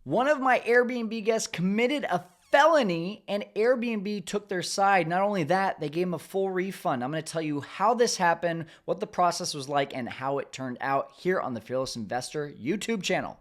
One of my Airbnb guests committed a felony and Airbnb took their side. Not only that, they gave him a full refund. I'm going to tell you how this happened, what the process was like, and how it turned out here on the Fearless Investor YouTube channel.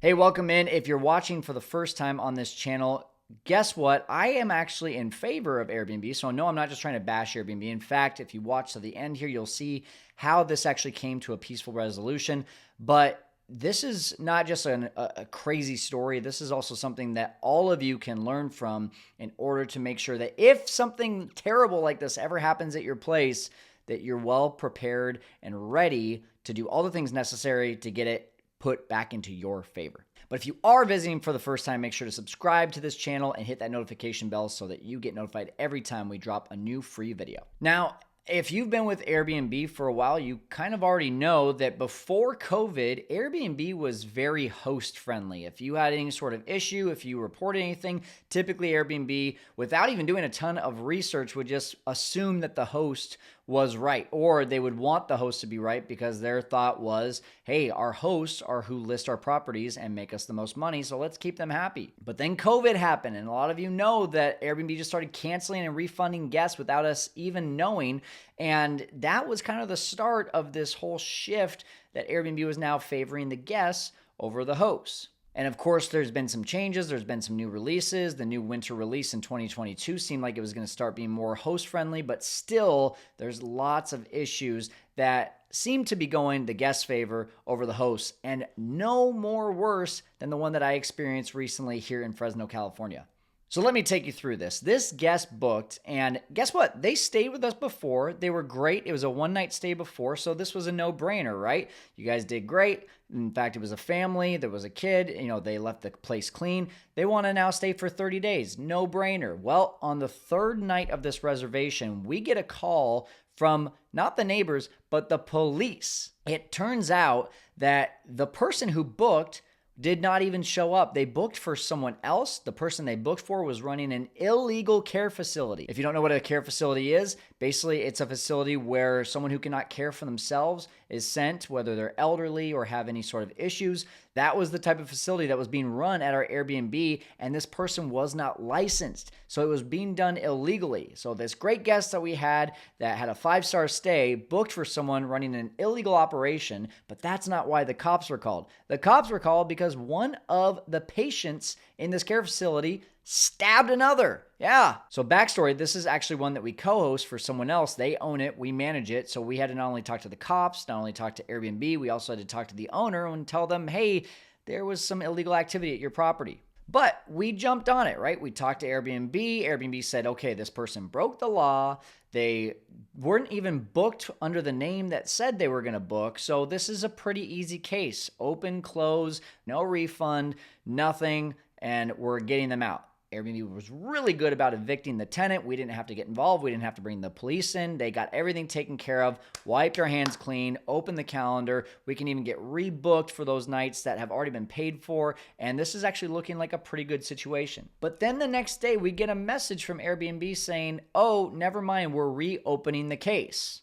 Hey, welcome in. If you're watching for the first time on this channel, guess what? I am actually in favor of Airbnb. So no, I'm not just trying to bash Airbnb. In fact, if you watch to the end here, you'll see how this actually came to a peaceful resolution. But this is not just a crazy story. This is also something that all of you can learn from in order to make sure that if something terrible like this ever happens at your place, that you're well prepared and ready to do all the things necessary to get it put back into your favor. But if you are visiting for the first time, make sure to subscribe to this channel and hit that notification bell so that you get notified every time we drop a new free video. Now, if you've been with Airbnb for a while, you kind of already know that before COVID, Airbnb was very host friendly. If you had any sort of issue, if you reported anything, typically Airbnb, without even doing a ton of research, would just assume that the host was right, or they would want the host to be right because their thought was, hey, our hosts are who list our properties and make us the most money, so let's keep them happy. But then COVID happened, and a lot of you know that Airbnb just started canceling and refunding guests without us even knowing, and that was kind of the start of this whole shift that Airbnb was now favoring the guests over the hosts. And of course, there's been some changes. There's been some new releases. The new winter release in 2022 seemed like it was going to start being more host-friendly, but still, there's lots of issues that seem to be going the guest's favor over the hosts, and no more worse than the one that I experienced recently here in Fresno, California. So let me take you through this. This guest booked, and guess what? They stayed with us before. They were great. It was a one-night stay before, so this was a no-brainer, right? You guys did great. In fact, it was a family. There was a kid. They left the place clean. They want to now stay for 30 days. No-brainer. Well, on the third night of this reservation, we get a call from not the neighbors, but the police. It turns out that the person who booked did not even show up. They booked for someone else. The person they booked for was running an illegal care facility. If you don't know what a care facility is, basically it's a facility where someone who cannot care for themselves is sent, whether they're elderly or have any sort of issues. That was the type of facility that was being run at our Airbnb, and this person was not licensed. So it was being done illegally. So this great guest that we had that had a 5-star stay booked for someone running an illegal operation, but that's not why the cops were called. The cops were called because one of the patients in this care facility stabbed another. Yeah. So backstory, this is actually one that we co-host for someone else. They own it. We manage it. So we had to not only talk to the cops, not only talk to Airbnb, we also had to talk to the owner and tell them, hey, there was some illegal activity at your property. But we jumped on it, right? We talked to Airbnb. Airbnb said, okay, this person broke the law. They weren't even booked under the name that said they were going to book. So this is a pretty easy case. Open, close, no refund, nothing, and we're getting them out. Airbnb was really good about evicting the tenant. We didn't have to get involved. We didn't have to bring the police in. They got everything taken care of, wiped our hands clean, opened the calendar. We can even get rebooked for those nights that have already been paid for. And this is actually looking like a pretty good situation. But then the next day, we get a message from Airbnb saying, oh, never mind, we're reopening the case.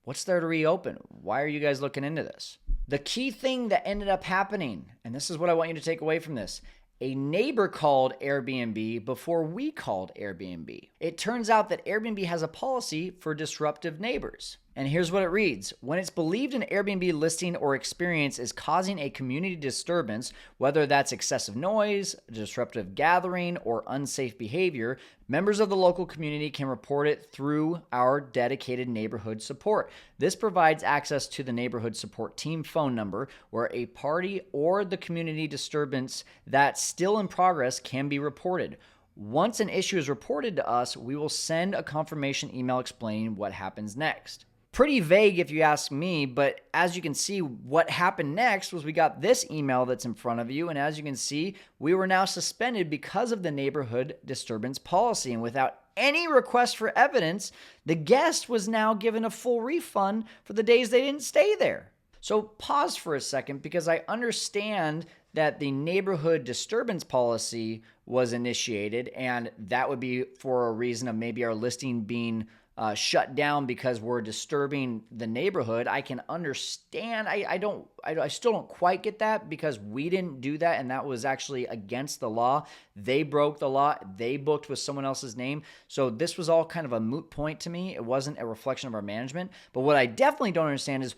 What's there to reopen? Why are you guys looking into this? The key thing that ended up happening, and this is what I want you to take away from this, a neighbor called Airbnb before we called Airbnb. It turns out that Airbnb has a policy for disruptive neighbors. And here's what it reads. When it's believed an Airbnb listing or experience is causing a community disturbance, whether that's excessive noise, disruptive gathering, or unsafe behavior, members of the local community can report it through our dedicated neighborhood support. This provides access to the neighborhood support team phone number where a party or the community disturbance that's still in progress can be reported. Once an issue is reported to us, we will send a confirmation email explaining what happens next. Pretty vague if you ask me, but as you can see, what happened next was we got this email that's in front of you, and as you can see, we were now suspended because of the neighborhood disturbance policy, and without any request for evidence, the guest was now given a full refund for the days they didn't stay there. So pause for a second, because I understand that the neighborhood disturbance policy was initiated, and that would be for a reason of maybe our listing being shut down because we're disturbing the neighborhood, I can understand. I still don't quite get that because we didn't do that, and that was actually against the law. They broke the law. They booked with someone else's name. So this was all kind of a moot point to me. It wasn't a reflection of our management. But what I definitely don't understand is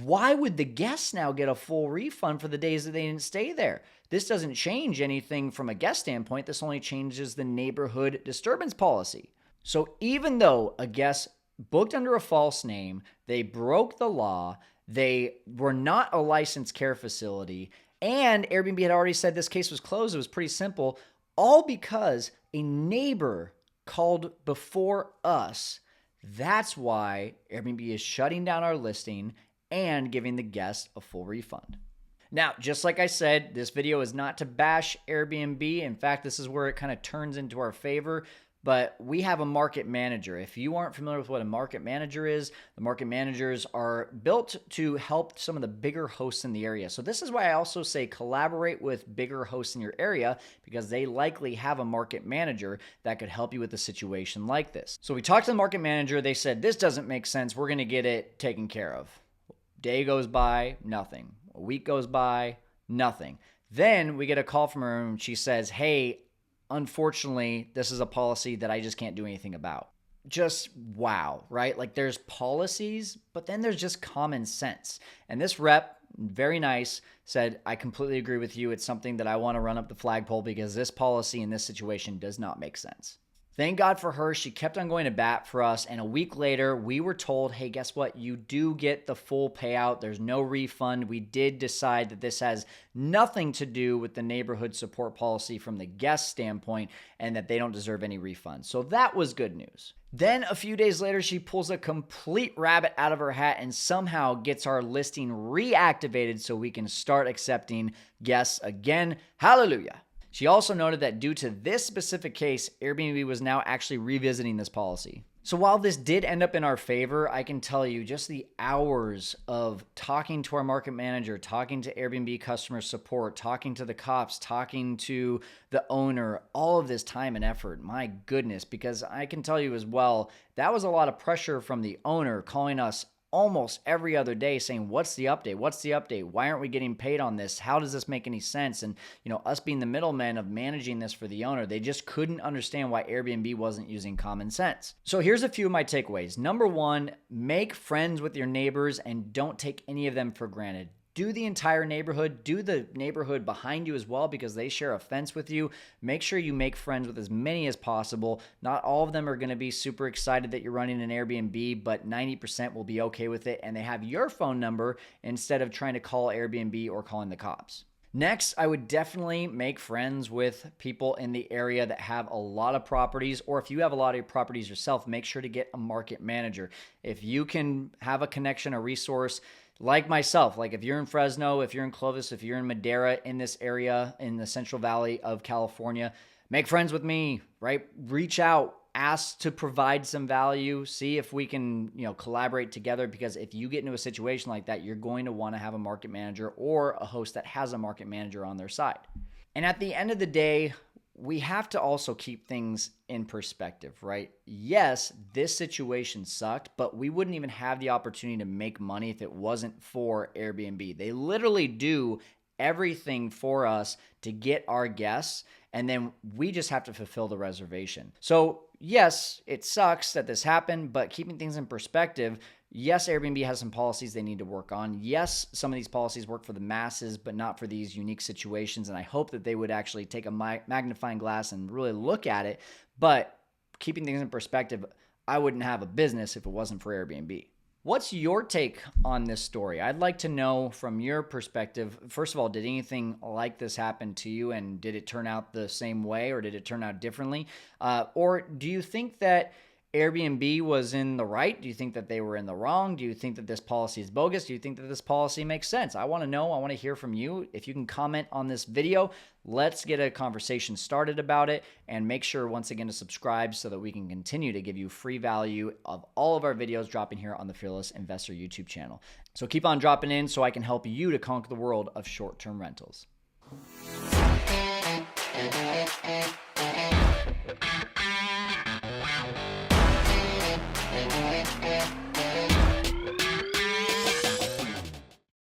why would the guests now get a full refund for the days that they didn't stay there? This doesn't change anything from a guest standpoint. This only changes the neighborhood disturbance policy. So even though a guest booked under a false name, they broke the law, they were not a licensed care facility, and Airbnb had already said this case was closed, it was pretty simple, all because a neighbor called before us. That's why Airbnb is shutting down our listing and giving the guest a full refund. Now, just like I said, this video is not to bash Airbnb. In fact, this is where it kind of turns into our favor. But we have a market manager. If you aren't familiar with what a market manager is, the market managers are built to help some of the bigger hosts in the area. So this is why I also say collaborate with bigger hosts in your area because they likely have a market manager that could help you with a situation like this. So we talked to the market manager. They said, this doesn't make sense. We're going to get it taken care of. Day goes by, nothing. A week goes by, nothing. Then we get a call from her and she says, hey, unfortunately, this is a policy that I just can't do anything about. Just wow, right? Like there's policies, but then there's just common sense. And this rep, very nice, said, I completely agree with you. It's something that I want to run up the flagpole because this policy in this situation does not make sense. Thank God for her. She kept on going to bat for us. And a week later, we were told, hey, guess what? You do get the full payout. There's no refund. We did decide that this has nothing to do with the neighborhood support policy from the guest standpoint and that they don't deserve any refund. So that was good news. Then a few days later, she pulls a complete rabbit out of her hat and somehow gets our listing reactivated so we can start accepting guests again. Hallelujah. She also noted that due to this specific case, Airbnb was now actually revisiting this policy. So while this did end up in our favor, I can tell you just the hours of talking to our market manager, talking to Airbnb customer support, talking to the cops, talking to the owner, all of this time and effort, my goodness, because I can tell you as well, that was a lot of pressure from the owner calling us almost every other day saying, what's the update? What's the update? Why aren't we getting paid on this? How does this make any sense? And, us being the middlemen of managing this for the owner, they just couldn't understand why Airbnb wasn't using common sense. So here's a few of my takeaways. Number one, make friends with your neighbors and don't take any of them for granted. Do the entire neighborhood, do the neighborhood behind you as well because they share a fence with you. Make sure you make friends with as many as possible. Not all of them are going to be super excited that you're running an Airbnb, but 90% will be okay with it and they have your phone number instead of trying to call Airbnb or calling the cops. Next, I would definitely make friends with people in the area that have a lot of properties, or if you have a lot of properties yourself, make sure to get a market manager. If you can have a connection, a resource, like myself, like if you're in Fresno, if you're in Clovis, if you're in Madera, in this area, in the Central Valley of California, make friends with me, right? Reach out, ask to provide some value, see if we can, collaborate together, because if you get into a situation like that, you're going to want to have a market manager or a host that has a market manager on their side. And at the end of the day, we have to also keep things in perspective, right? Yes, this situation sucked, but we wouldn't even have the opportunity to make money if it wasn't for Airbnb. They literally do everything for us to get our guests, and then we just have to fulfill the reservation. So yes, it sucks that this happened, but keeping things in perspective, yes, Airbnb has some policies they need to work on. Yes, some of these policies work for the masses, but not for these unique situations. And I hope that they would actually take a magnifying glass and really look at it. But keeping things in perspective, I wouldn't have a business if it wasn't for Airbnb. What's your take on this story? I'd like to know from your perspective. First of all, did anything like this happen to you, and did it turn out the same way, or did it turn out differently? Or do you think that Airbnb was in the right? Do you think that they were in the wrong? Do you think that this policy is bogus? Do you think that this policy makes sense? I want to know. I want to hear from you. If you can comment on this video, let's get a conversation started about it, and make sure once again to subscribe so that we can continue to give you free value of all of our videos dropping here on the Fearless Investor YouTube channel. So keep on dropping in so I can help you to conquer the world of short-term rentals.